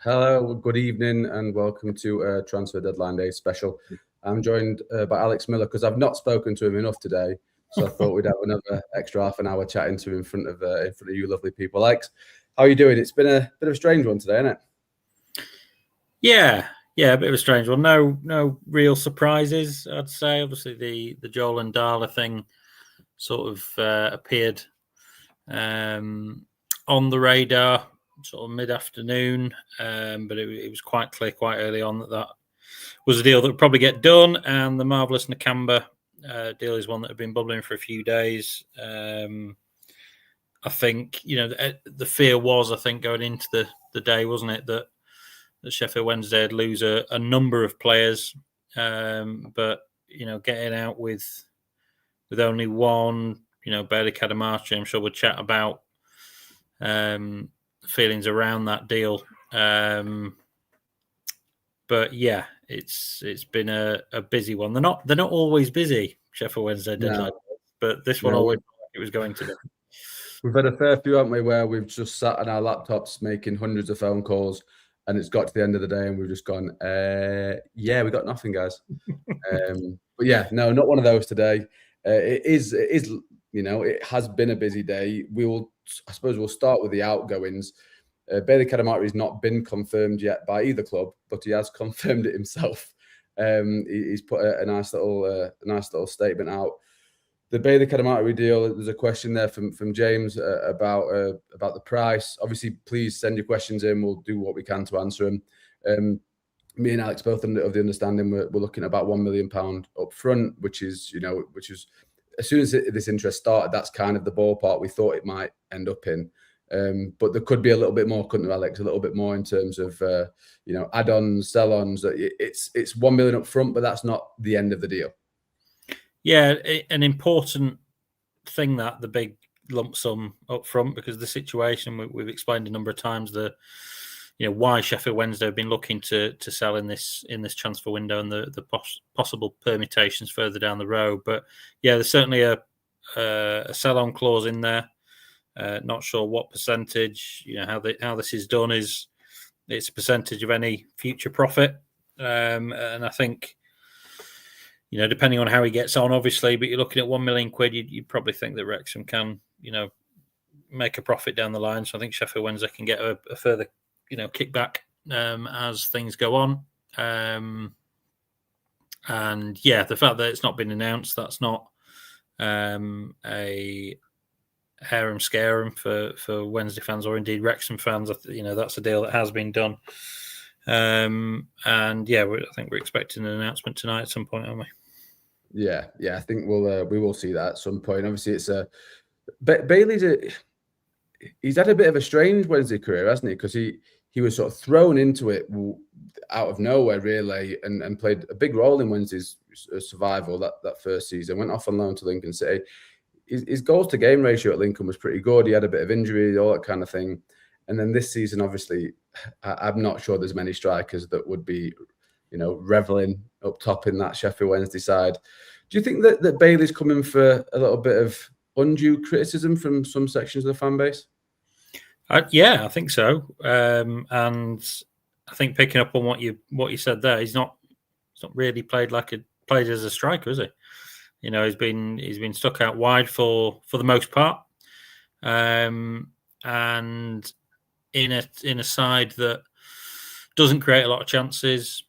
Hello, good evening, and welcome to Transfer Deadline Day special. I'm joined by Alex Miller because I've not spoken to him enough today, so I thought we'd have another extra half an hour chatting to him in front of you lovely people. Alex, how are you doing? It's been a bit of a strange one today, isn't it? Yeah, a bit of a strange one. No real surprises, I'd say. Obviously, the Joel and Darla thing sort of appeared on the radar sort of mid-afternoon, but it was quite clear quite early on that was a deal that would probably get done, and the marvellous Nakamba deal is one that had been bubbling for a few days. I think, the fear was, going into the day, wasn't it, that Sheffield Wednesday would lose a number of players, but getting out with only one, barely Cadamarteri. I'm sure we'll chat about feelings around that deal. But yeah, it's been a busy one. They're not always busy, Sheffield Wednesday deadline, but this one always felt like it was going to be. We've had a fair few, haven't we, where we've just sat on our laptops making hundreds of phone calls, and it's got to the end of the day and we've just gone, yeah, we got nothing, guys. But yeah, no, not one of those today. It is, it has been a busy day. I suppose we'll start with the outgoings. Bailey Cadamarteri has not been confirmed yet by either club, but he has confirmed it himself. He's put a nice little statement out. The Bailey Cadamarteri deal. There's a question there from James about the price. Obviously, please send your questions in. We'll do what we can to answer them. Me and Alex both of the understanding we're looking at about £1 million up front, which is as soon as this interest started, that's kind of the ballpark we thought it might end up in. But there could be a little bit more, couldn't there, Alex? A little bit more in terms of add-ons, sell-ons. It's £1 million up front, but that's not the end of the deal. Yeah, an important thing, that the big lump sum up front, because the situation we've explained a number of times, why Sheffield Wednesday have been looking to sell in this transfer window and the possible permutations further down the road. But yeah, there's certainly a sell-on clause in there. Not sure what percentage. How this is done is it's a percentage of any future profit, and I think depending on how he gets on, obviously. But you're looking at £1 million, you probably think that Wrexham can make a profit down the line. So I think Sheffield Wednesday can get a further kickback as things go on. And yeah, the fact that it's not been announced, that's not a harem scarum for Wednesday fans or indeed Wrexham fans. That's a deal that has been done. And yeah, I think we're expecting an announcement tonight at some point, aren't we? Yeah, I think we will see that at some point. Obviously, it's Bailey's he's had a bit of a strange Wednesday career, hasn't he? Because he was sort of thrown into it out of nowhere, really, and played a big role in Wednesday's survival that first season. Went off on loan to Lincoln City. His goals to game ratio at Lincoln was pretty good. He had a bit of injury, all that kind of thing. And then this season, obviously, I'm not sure there's many strikers that would be, reveling up top in that Sheffield Wednesday side. Do you think that Bailey's coming for a little bit of undue criticism from some sections of the fan base? Yeah, I think so. And I think picking up on what you said there, he's not really played as a striker, is he? He's been stuck out wide for the most part, and in a side that doesn't create a lot of chances,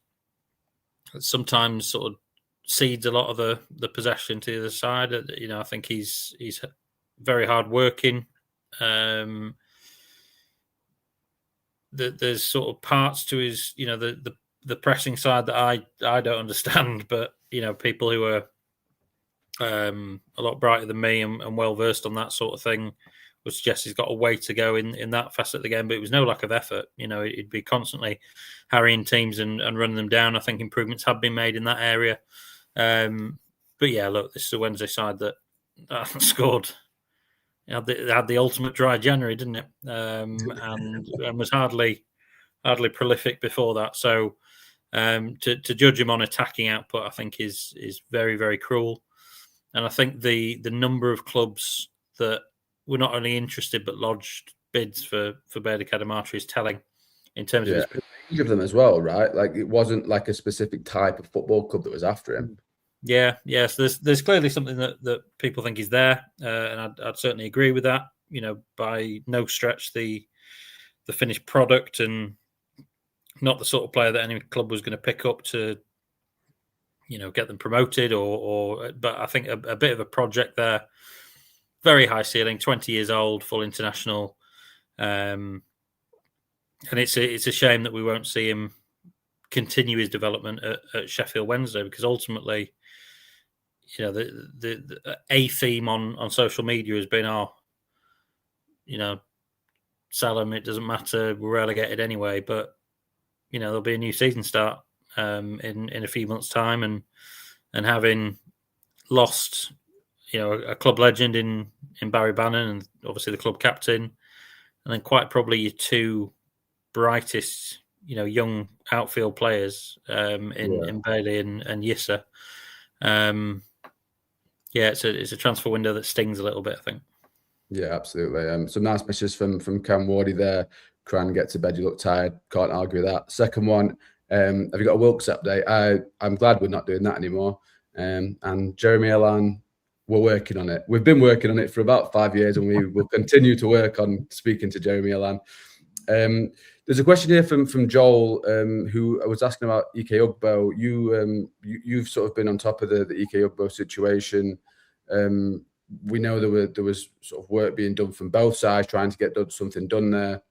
sometimes sort of cedes a lot of the possession to the other side. I think he's very hard working. There's sort of parts to his, the pressing side that I don't understand, but people who are a lot brighter than me and well versed on that sort of thing would suggest he's got a way to go in that facet of the game. But it was no lack of effort. He'd be constantly harrying teams and running them down. I think improvements have been made in that area. But yeah, look, this is a Wednesday side that scored. It had the ultimate dry January, didn't it? And was hardly prolific before that. So to judge him on attacking output, I think is very, very cruel. And I think the number of clubs that were not only interested but lodged bids for Bailey Cadamarteri is telling in terms of his of them as well, right? Like it wasn't like a specific type of football club that was after him. Yeah, yes. There's clearly something that people think is there, and I'd certainly agree with that. By no stretch the finished product, and not the sort of player that any club was going to pick up to, get them promoted but I think a bit of a project there. Very high ceiling, 20 years old, full international. And it's a shame that we won't see him continue his development at Sheffield Wednesday, because ultimately, the a theme on social media has been, sell him, it doesn't matter, we're relegated anyway. But there'll be a new season start in a few months' time, and having lost a club legend in Barry Bannon, and obviously the club captain, and then quite probably your two brightest young outfield players in Bailey and Yissa. It's a transfer window that stings a little bit, I think. Yeah, absolutely. Some nice messages from Cam Wardy there. Crann, get to bed, you look tired. Can't argue with that. Second one, have you got a Wilkes update? I'm glad we're not doing that anymore. And Jeremy Elan, we're working on it. We've been working on it for about 5 years, and we will continue to work on speaking to Jeremy Elan. There's a question here from Joel, who was asking about Ike Ugbo. You've sort of been on top of the Ike Ugbo situation. We know there was sort of work being done from both sides, trying to get something done there.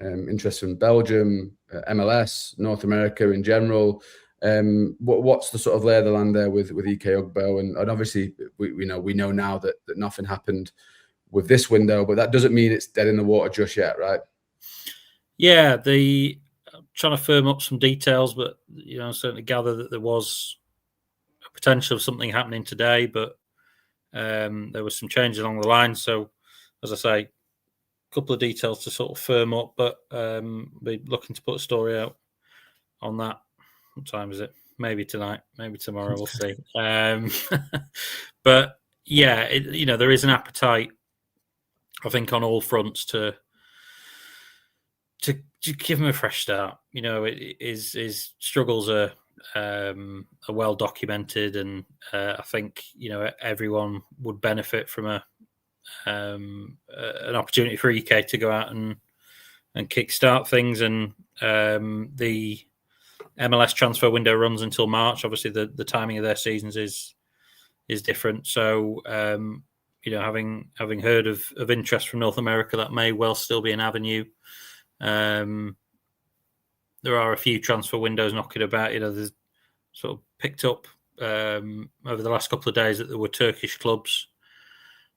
Interest from Belgium, MLS, North America in general. What's the sort of lay of the land there with Ike Ugbo? And obviously we know now that nothing happened with this window, but that doesn't mean it's dead in the water just yet, right? Yeah, I'm trying to firm up some details, but I certainly gather that there was a potential of something happening today, but there was some changes along the line. So, as I say, a couple of details to sort of firm up, but be looking to put a story out on that. What time is it? Maybe tonight, maybe tomorrow. We'll see. But yeah, there is an appetite, I think, on all fronts to give him a fresh start. His struggles are well documented, and I think everyone would benefit from an opportunity for Ike to go out and kickstart things. And the MLS transfer window runs until March. Obviously, the timing of their seasons is different. So having heard of interest from North America, that may well still be an avenue. There are a few transfer windows knocking about. There's sort of picked up over the last couple of days that there were Turkish clubs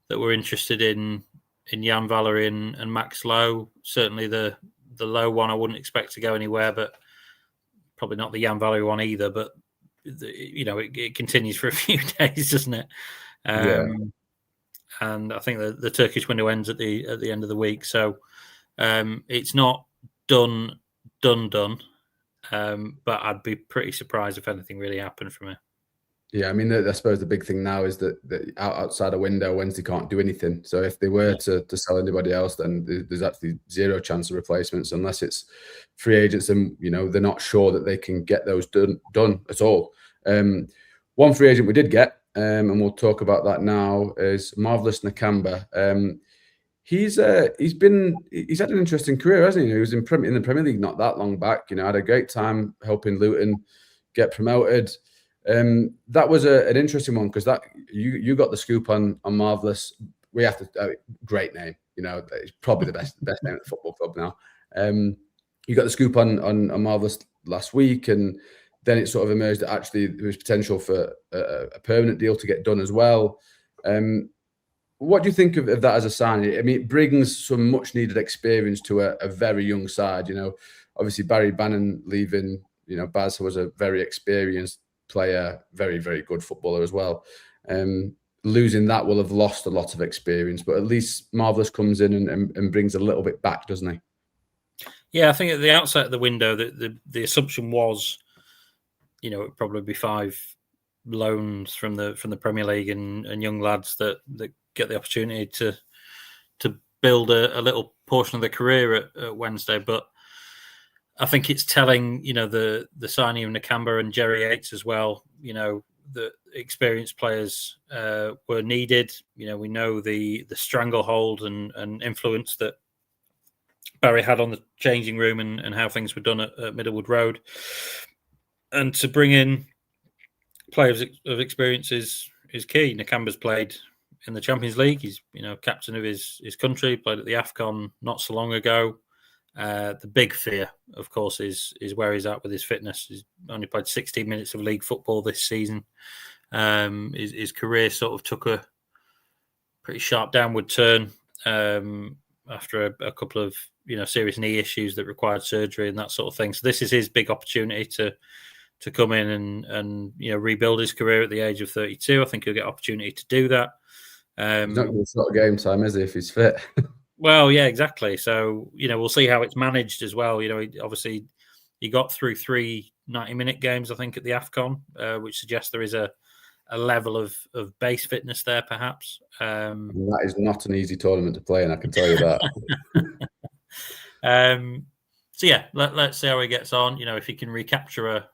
that were interested in Jan Valery and Max Lowe. Certainly the Lowe one I wouldn't expect to go anywhere, but probably not the Jan Valery one either. But it continues for a few days, doesn't it? And I think the Turkish window ends at the end of the week, so it's not done. But I'd be pretty surprised if anything really happened from it. Yeah, I mean, I suppose the big thing now is that outside a window, Wednesday can't do anything. So if they were to sell anybody else, then there's actually zero chance of replacements unless it's free agents, and they're not sure that they can get those done at all. One free agent we did get, and we'll talk about that now, is Marvelous Nakamba. He's had an interesting career, hasn't he? He was in the Premier League not that long back. Had a great time helping Luton get promoted. That was an interesting one, because that you got the scoop on Marvelous. We have to great name. It's probably the best name at the football club now. You got the scoop on Marvelous last week, and then it sort of emerged that actually there was potential for a permanent deal to get done as well. What do you think of that as a sign? I mean, it brings some much needed experience to a very young side. Obviously Barry Bannon leaving. Baz was a very experienced player, very, very good footballer as well. Losing that will have lost a lot of experience, but at least Marvelous comes in and brings a little bit back, doesn't he? Yeah, I think at the outset of the window, the assumption was, it'd probably be 5 loans from the Premier League and young lads that get the opportunity to build a little portion of their career at Wednesday. But I think it's telling, the signing of Nakamba and Jerry Yates as well. The experienced players were needed. We know the stranglehold and influence that Barry had on the changing room and how things were done at Middlewood Road. And to bring in players of experience is key. Nakamba's played in the Champions League. He's captain of his country, played at the AFCON not so long ago. The big fear, of course, is where he's at with his fitness. He's only played 16 minutes of league football this season. His career sort of took a pretty sharp downward turn after a couple of serious knee issues that required surgery and that sort of thing. So this is his big opportunity to come in and rebuild his career at the age of 32. I think he'll get opportunity to do that. He's not going to start game time, is he, if he's fit? Well, yeah, exactly. So, we'll see how it's managed as well. Obviously, he got through 3 90-minute games, I think, at the AFCON, which suggests there is a level of base fitness there, perhaps. That is not an easy tournament to play in, I can tell you that. So, yeah, let's see how he gets on. If he can recapture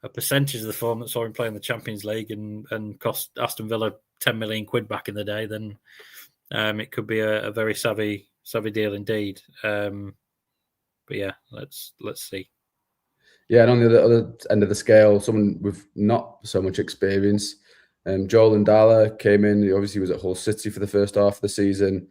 a percentage of the form that saw him play in the Champions League and cost Aston Villa 10 million quid back in the day, then it could be a very savvy deal indeed. But yeah, let's see. Yeah, and on the other end of the scale, someone with not so much experience, Joel Ndala came in. He obviously was at Hull City for the first half of the season.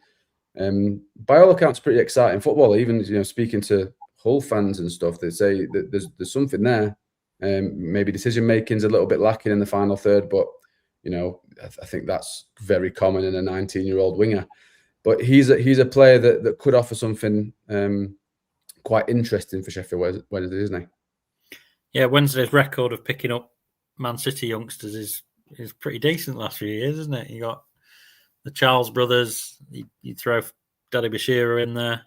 By all accounts, pretty exciting football. Even speaking to Hull fans and stuff, they say that there's something there. Maybe decision making's a little bit lacking in the final third, but I think that's very common in a 19-year-old winger. But he's a player that could offer something quite interesting for Sheffield Wednesday, isn't he? Yeah, Wednesday's record of picking up Man City youngsters is pretty decent last few years, isn't it? You got the Charles brothers. You throw Daddy Bashira in there.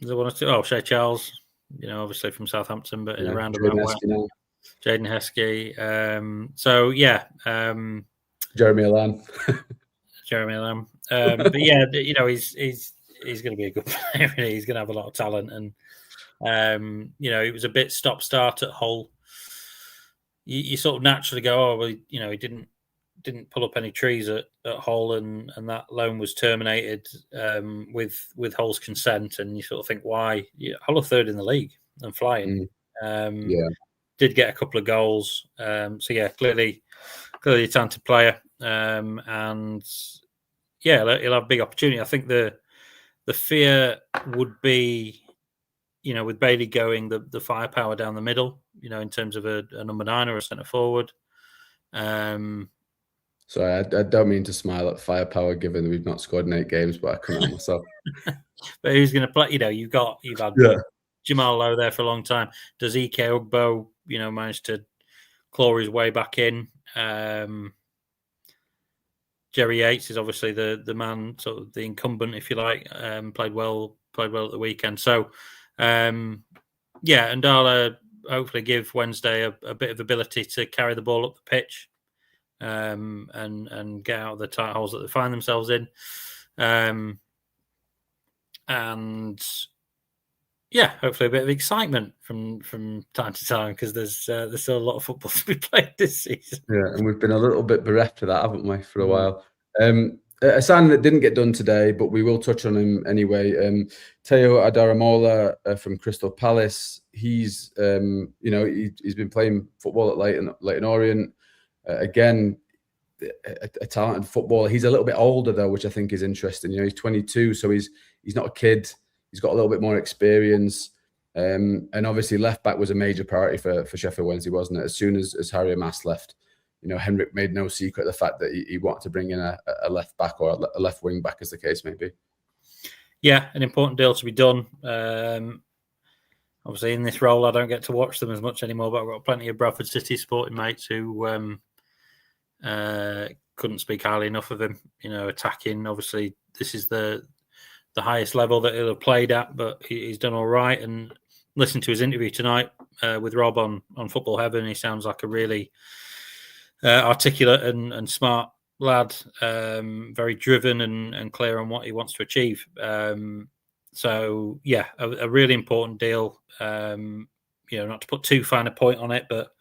Is there one or two? Oh, Shea Charles. Obviously from Southampton, but in a roundabout way. Jaden Heskey. So yeah, Jeremy Lamb. But yeah, he's going to be a good player. He's going to have a lot of talent, and it was a bit stop-start at Hull. You sort of naturally go, oh well, he didn't pull up any trees at Hull, and that loan was terminated with Hull's consent, and you sort of think, why? Hull are third in the league and flying. Yeah. Did get a couple of goals. So yeah, clearly a talented player. And yeah, he'll have a big opportunity. I think the fear would be, with Bailey going, the firepower down the middle, in terms of a number 9 or a centre forward. Sorry, I don't mean to smile at firepower given that we've not scored in 8 games, but I couldn't help myself. But who's going to play? You've had Jamal Lowe there for a long time. Does Ike Ugbo, manage to claw his way back in? Jerry Yates is obviously the man, sort of the incumbent, if you like. Played well at the weekend. So, and Ndala hopefully give Wednesday a bit of ability to carry the ball up the pitch, and get out of the tight holes that they find themselves in, and yeah, hopefully a bit of excitement from time to time, because there's still a lot of football to be played this season. Yeah, and we've been a little bit bereft of that, haven't we, for a while? A signing that didn't get done today, but we will touch on him anyway. Teo Adaramola from Crystal Palace. He's he's been playing football at Leyton Orient. Again, a talented footballer. He's a little bit older though, which I think is interesting. He's 22, so he's not a kid. He's got a little bit more experience. And obviously left back was a major priority for Sheffield Wednesday, wasn't it? As soon as Harry Amass left, Henrik made no secret of the fact that he wanted to bring in a left back or a left wing back, as the case may be. Yeah, an important deal to be done. Obviously, in this role, I don't get to watch them as much anymore, but I've got plenty of Bradford City supporting mates who couldn't speak highly enough of him. Attacking. Obviously, this is the highest level that he'll have played at, but he's done all right. And listen to his interview tonight with Rob on Football Heaven. He sounds like a really articulate and smart lad, very driven and clear on what he wants to achieve. So yeah, a really important deal. Not to put too fine a point on it, but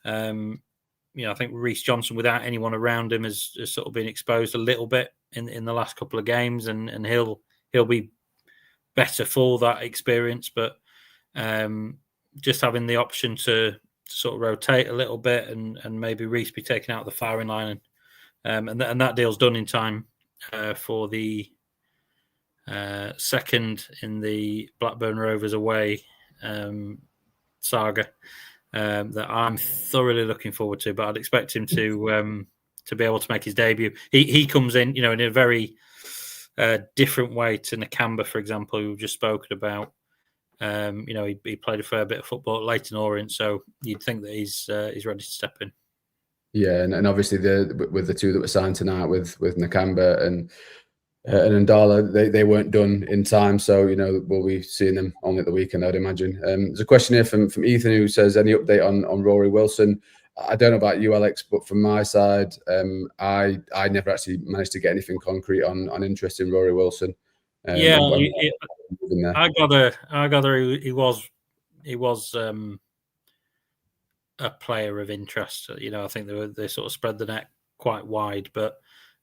I think Reece Johnson, without anyone around him, has sort of been exposed a little bit in the last couple of games, and he'll be better for that experience. But just having the option to sort of rotate a little bit, and maybe Reece be taken out of the firing line, and that deal's done in time for the second in the Blackburn Rovers away saga that I'm thoroughly looking forward to. But I'd expect him to be able to make his debut. He comes in, in a very different way to Nakamba, for example, who we've just spoken about. He played a fair bit of football at Leyton Orient, so you'd think that he's ready to step in. Yeah, and obviously with the two that were signed tonight with Nakamba and Ndala, they weren't done in time, so we'll be seeing them only at the weekend, I'd imagine. There's a question here from Ethan who says, any update on Rory Wilson? I don't know about you, Alex, but from my side, I never actually managed to get anything concrete on interest in Rory Wilson. I gather he was a player of interest. I think they sort of spread the net quite wide, but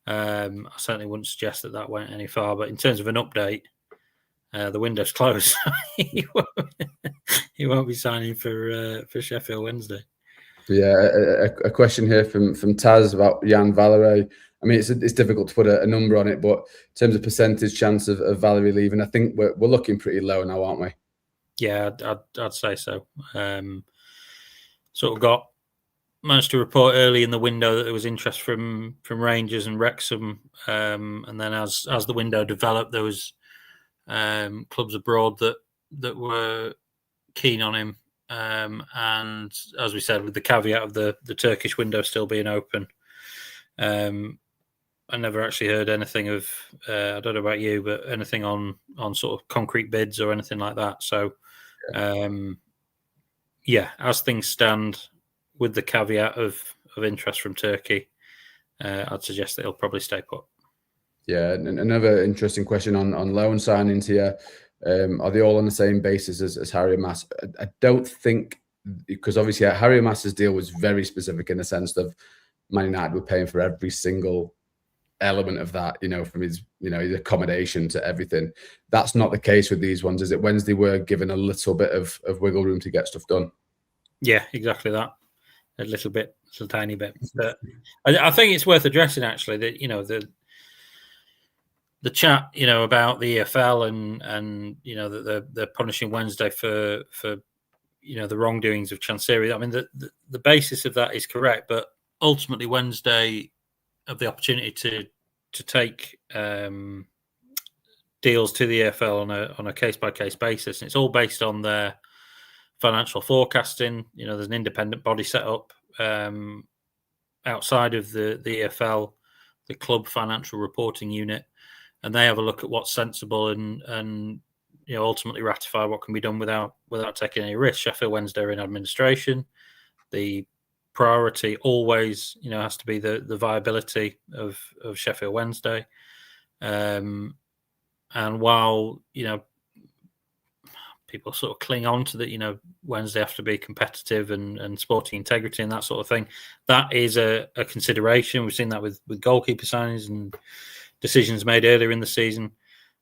I certainly wouldn't suggest that went any far. But in terms of an update, the window's closed. He won't be signing for Sheffield Wednesday. Yeah, a question here from Taz about Jan Valerie. I mean, it's difficult to put a number on it, but in terms of percentage chance of Valerie leaving, I think we're looking pretty low now, aren't we? Yeah, I'd say so. Sort of managed to report early in the window that there was interest from Rangers and Wrexham, and then as the window developed, there was clubs abroad that were keen on him, and as we said, with the caveat of the Turkish window still being open, I never actually heard anything of I don't know about you, but anything on sort of concrete bids or anything like that. So as things stand, with the caveat of interest from Turkey, I'd suggest that he'll probably stay put. Yeah, and another interesting question on loan signings here. Are they all on the same basis as Harry Mass? I don't think, because obviously Harry Mass's deal was very specific in the sense of Man United were paying for every single element of that, from his accommodation to everything. That's not the case with these ones, is it? Wednesday were given a little bit of wiggle room to get stuff done. Yeah, exactly that. A little tiny bit. But I think it's worth addressing actually that the chat about the EFL and that they're punishing Wednesday for the wrongdoings of Chansiri. I mean the basis of that is correct, but ultimately Wednesday have the opportunity to take deals to the EFL on a case by case basis, and it's all based on their financial forecasting. There's an independent body set up outside of the EFL, the club financial reporting unit, and they have a look at what's sensible and ultimately ratify what can be done without taking any risk. Sheffield Wednesday are in administration. The priority always has to be the viability of Sheffield Wednesday, and while people sort of cling on to that, Wednesday have to be competitive and sporting integrity and that sort of thing, that is a consideration. We've seen that with goalkeeper signings and decisions made earlier in the season,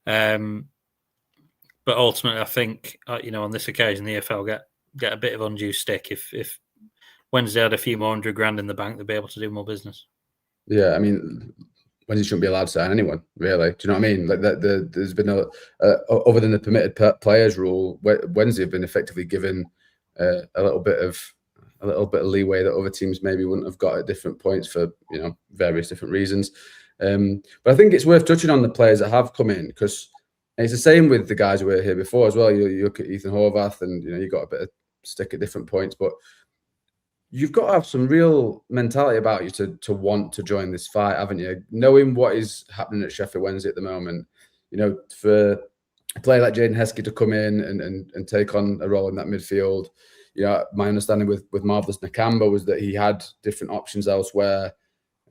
but ultimately I think on this occasion the EFL get a bit of undue stick. If Wednesday had a few more $100,000 in the bank, they'd be able to do more business. Yeah, I mean, Wednesday shouldn't be allowed to sign anyone, really. Do you know what I mean? Like there's been other than the permitted players rule, Wednesday have been effectively given a little bit of leeway that other teams maybe wouldn't have got at different points for various different reasons. But I think it's worth touching on the players that have come in, because it's the same with the guys who were here before as well. You look at Ethan Horvath, and you got a bit of stick at different points, but you've got to have some real mentality about you to want to join this fight, haven't you? Knowing what is happening at Sheffield Wednesday at the moment, for a player like Jaden Heskey to come in and take on a role in that midfield. My understanding with Marvelous Nakamba was that he had different options elsewhere,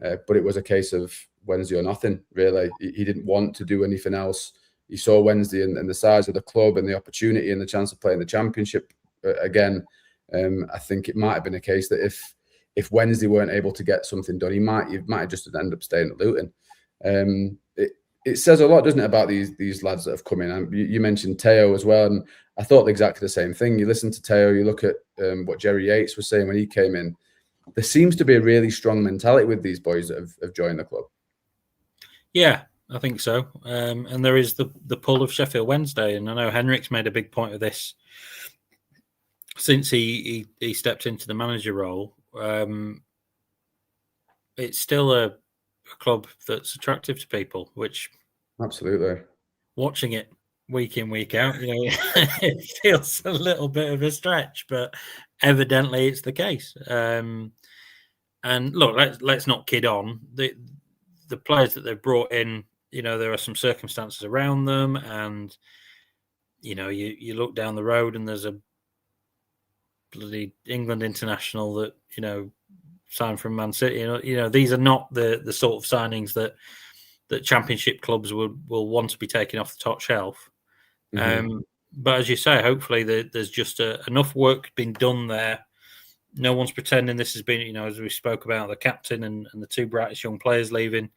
but it was a case of Wednesday or nothing, really. He didn't want to do anything else. you saw Wednesday and the size of the club and the opportunity and the chance of playing the Championship again. I think it might have been a case that if Wednesday weren't able to get something done, he might have just end up staying at Luton. It says a lot, doesn't it, about these lads that have come in? You mentioned Teo as well, and I thought exactly the same thing. You listen to Teo, you look at what Jerry Yates was saying when he came in. There seems to be a really strong mentality with these boys that have joined the club. Yeah, I think so. And there is the pull of Sheffield Wednesday, and I know Henrik's made a big point of this since he stepped into the manager role. It's still a club that's attractive to people, which absolutely, watching it week in, week out, it feels a little bit of a stretch, but evidently it's the case. And look, let's not kid on. The players that they've brought in, there are some circumstances around them, and you look down the road and there's a bloody England international that signed from Man City. These are not the sort of signings that Championship clubs will want to be taken off the top shelf. Mm-hmm. But as you say, hopefully there's just enough work being done there. No one's pretending this has been, as we spoke about, the captain and the two brightest young players leaving.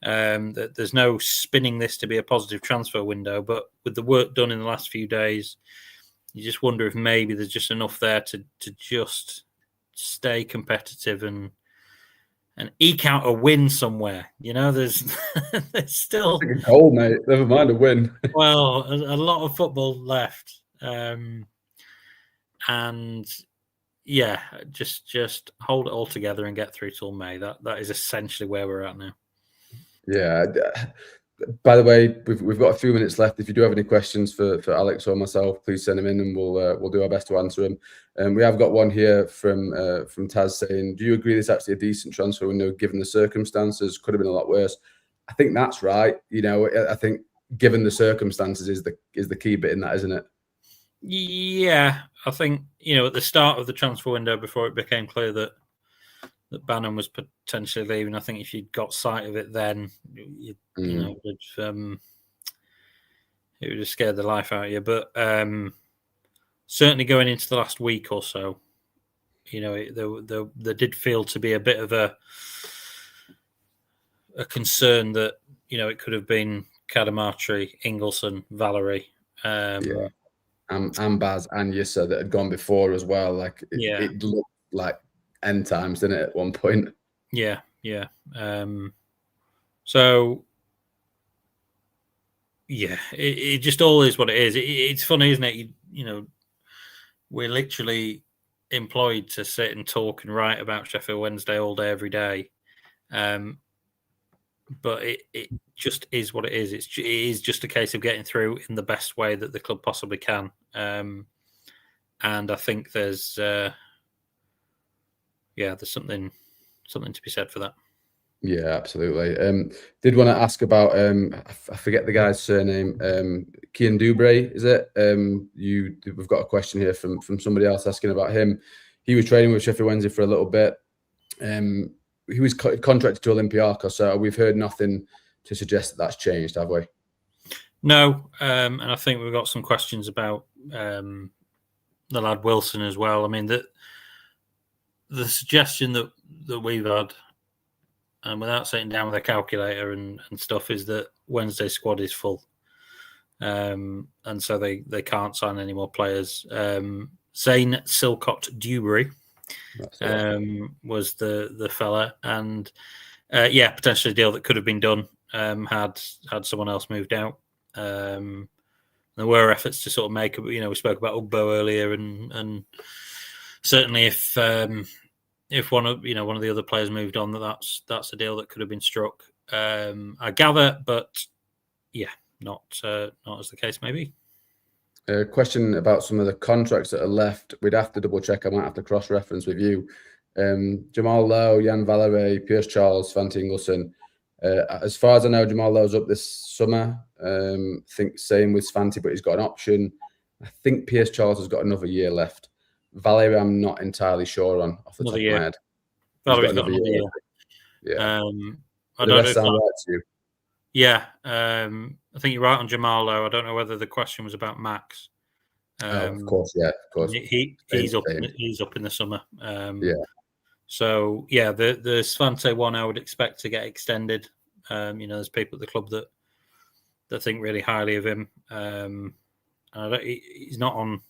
That there's no spinning this to be a positive transfer window. But with the work done in the last few days, you just wonder if maybe there's just enough there to just stay competitive and eke out a win somewhere. There's still a goal, mate. Never mind a win. Well, a lot of football left, and yeah, just hold it all together and get through till May. That is essentially where we're at now. Yeah. By the way, we've got a few minutes left. If you do have any questions for Alex or myself, please send them in, and we'll do our best to answer them. We have got one here from Taz saying, "Do you agree this is actually a decent transfer window given the circumstances? Could have been a lot worse." I think that's right. I think given the circumstances is the key bit in that, isn't it? Yeah, I think at the start of the transfer window, before it became clear that Bannon was potentially leaving, I think if you'd got sight of it then, it would have scared the life out of you. But certainly going into the last week or so, there did feel to be a bit of a concern that it could have been Cadamarteri, Ingelsson, Valerie, and Baz and Yissa that had gone before as well. It looked like end times, didn't it, at one point? Yeah. So yeah, it just all is what it is. It's funny, isn't it? We're literally employed to sit and talk and write about Sheffield Wednesday all day, every day. But it just is what it is. It is just a case of getting through in the best way that the club possibly can. And I think there's something to be said for that. Yeah, absolutely. Did want to ask about I forget the guy's surname. Kian Dubray, is it? We've got a question here from somebody else asking about him. He was training with Sheffield Wednesday for a little bit. He was contracted to Olympiacos, so we've heard nothing to suggest that that's changed, have we? No, and I think we've got some questions about the lad Wilson as well. I mean, the suggestion that we've had, and without sitting down with a calculator and stuff, is that Wednesday's squad is full, and so they can't sign any more players. Zane Silcott Dewberry was the fella, and potentially a deal that could have been done had someone else moved out. There were efforts to sort of make, we spoke about Ugbo earlier, and certainly if one of the other players moved on, that's a deal that could have been struck. I gather, but not as the case may be. A question about some of the contracts that are left. We'd have to double check. I might have to cross reference with you. Jamal Lowe, Jan Valerie, Piers Charles, Svante Ingelsson. As far as I know, Jamal Lowe's up this summer. I think same with Svante, but he's got an option. I think Piers Charles has got another year left. Valerie, I'm not entirely sure on off the top of my head. Valerie's got another year. Yeah. I don't know. Sound right to you? Yeah, I think you're right on Jamal, though. I don't know whether the question was about Max. Of course, yeah, of course. He's up in the summer. Yeah. So yeah, the Svante one I would expect to get extended. There's people at the club that think really highly of him. He's not on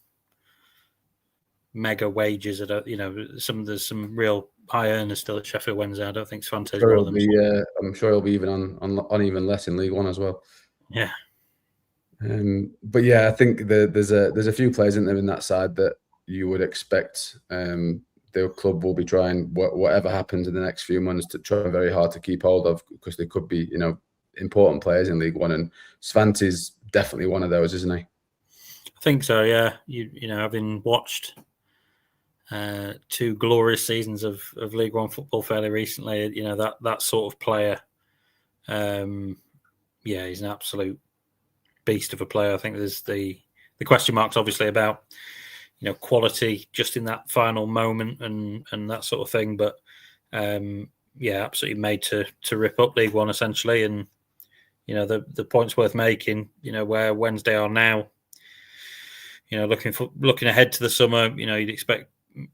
mega wages. There's some real high earners still at Sheffield Wednesday. I don't think Svante's one of them. I'm sure he'll be even on even less in League One as well. Yeah. But yeah, I think there's a few players in there in that side that you would expect the club will be trying whatever happens in the next few months to try very hard to keep hold of, because they could be important players in League One, and Svante's definitely one of those, isn't he? I think so. Yeah, having watched 2 glorious seasons of League One football fairly recently, that sort of player. He's an absolute beast of a player. I think there's the question marks obviously about quality just in that final moment and that sort of thing, but absolutely made to rip up League One essentially. And the point's worth making, where Wednesday are now, looking ahead to the summer, you'd expect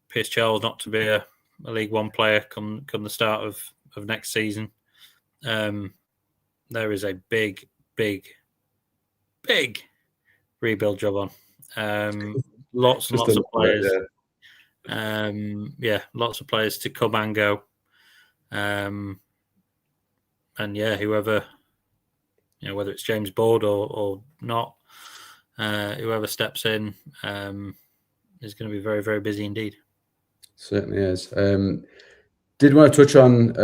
Pierce Charles not to be a League One player come the start of next season. There is a big rebuild job on. Lots and lots of players. Lots of players to come and go. Whoever, whether it's James Board or not, whoever steps in is going to be very, very busy indeed. Certainly is. Did want to touch on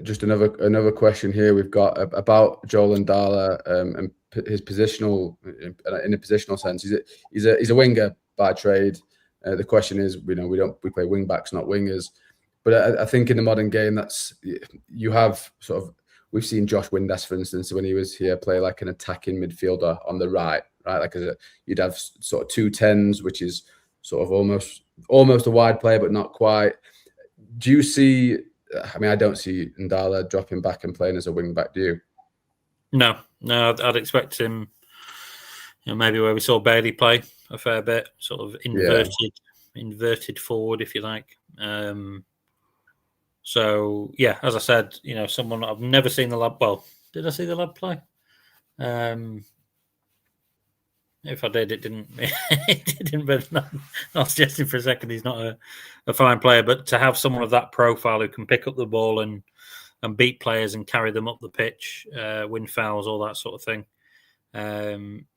just another question here we've got about Joel Ndala and his positional, in a positional sense. He's a winger by trade. The question is, we play wing backs, not wingers. But I think in the modern game, you have sort of, we've seen Josh Windass, for instance, when he was here, play like an attacking midfielder on the right? Like you'd have sort of 2 10s, which is sort of almost a wide player, but not quite. Do you see? I mean, I don't see Ndala dropping back and playing as a wing back. Do you? No, I'd expect him. Maybe where we saw Bailey play a fair bit, sort of inverted forward, if you like. So yeah, as I said, someone I've never seen the lad. Well, did I see the lad play? If I did, it didn't. It didn't. But not suggesting for a second he's not a fine player, but to have someone of that profile who can pick up the ball and beat players and carry them up the pitch, win fouls, all that sort of thing,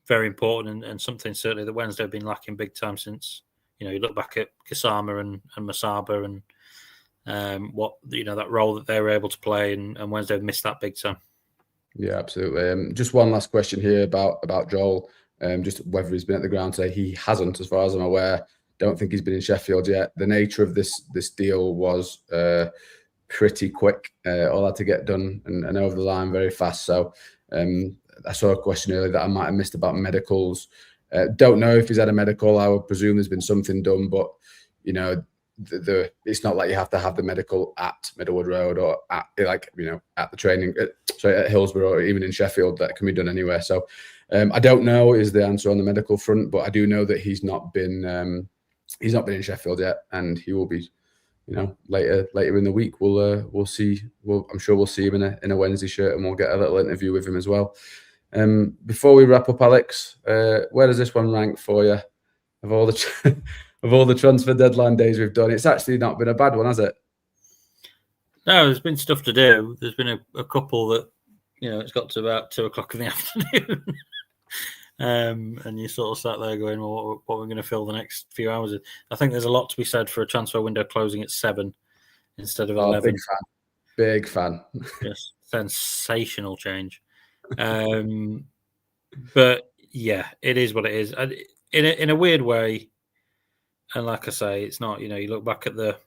very important and something certainly that Wednesday have been lacking big time since. You look back at Kasama and Masaba and what that role that they were able to play, and Wednesday have missed that big time. Yeah, absolutely. Just one last question here about Joel. Just whether he's been at the ground today. He hasn't, as far as I'm aware. Don't think he's been in Sheffield yet. The nature of this deal was pretty quick. All had to get done and over the line very fast. So I saw a question earlier that I might have missed about medicals. Don't know if he's had a medical. I would presume there's been something done, but it's not like you have to have the medical at Middlewood Road or at the training. At Hillsborough or even in Sheffield. That can be done anywhere. So I don't know is the answer on the medical front, but I do know that he's not been in Sheffield yet, and he will be. Later in the week, we'll see. I'm sure we'll see him in a Wednesday shirt, and we'll get a little interview with him as well. Before we wrap up, Alex, where does this one rank for you of all the transfer deadline days we've done? It's actually not been a bad one, has it? No, there's been stuff to do. There's been a couple that it's got to about 2:00 in the afternoon. And you sort of sat there going, well, what are we going to fill the next few hours with? I think there's a lot to be said for a transfer window closing at 7 instead of 11. Big fan. Yes, sensational change. But yeah, it is what it is. In a weird way, and like I say, it's not. You look back at the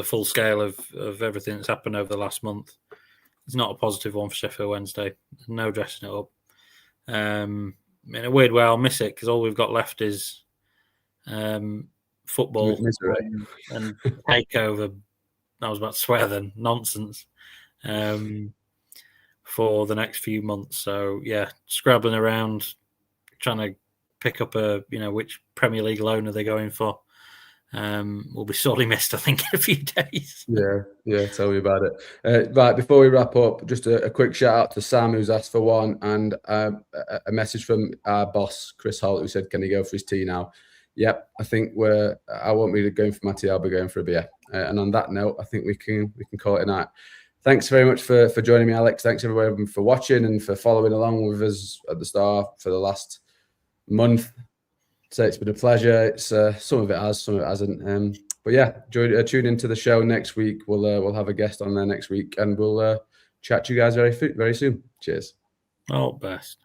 full scale of everything that's happened over the last month. It's not a positive one for Sheffield Wednesday. There's no dressing it up. In a weird way, I'll miss it because all we've got left is football and takeover. I was about to swear then. Nonsense. for the next few months. So yeah, scrabbling around, trying to pick up which Premier League loaner they're going for. Will be sorely missed, I think, in a few days. Yeah, tell me about it. Right, before we wrap up, just a quick shout out to Sam, who's asked for one, and a message from our boss, Chris Holt, who said, can he go for his tea now? Yep, I think I won't be going for my tea, I'll be going for a beer. And on that note, I think we can call it a night. Thanks very much for joining me, Alex. Thanks everyone for watching and for following along with us at the start for the last month. So it's been a pleasure. It's some of it has, some of it hasn't. But yeah, tune into the show next week. We'll have a guest on there next week, and we'll chat to you guys very soon. Cheers. All best.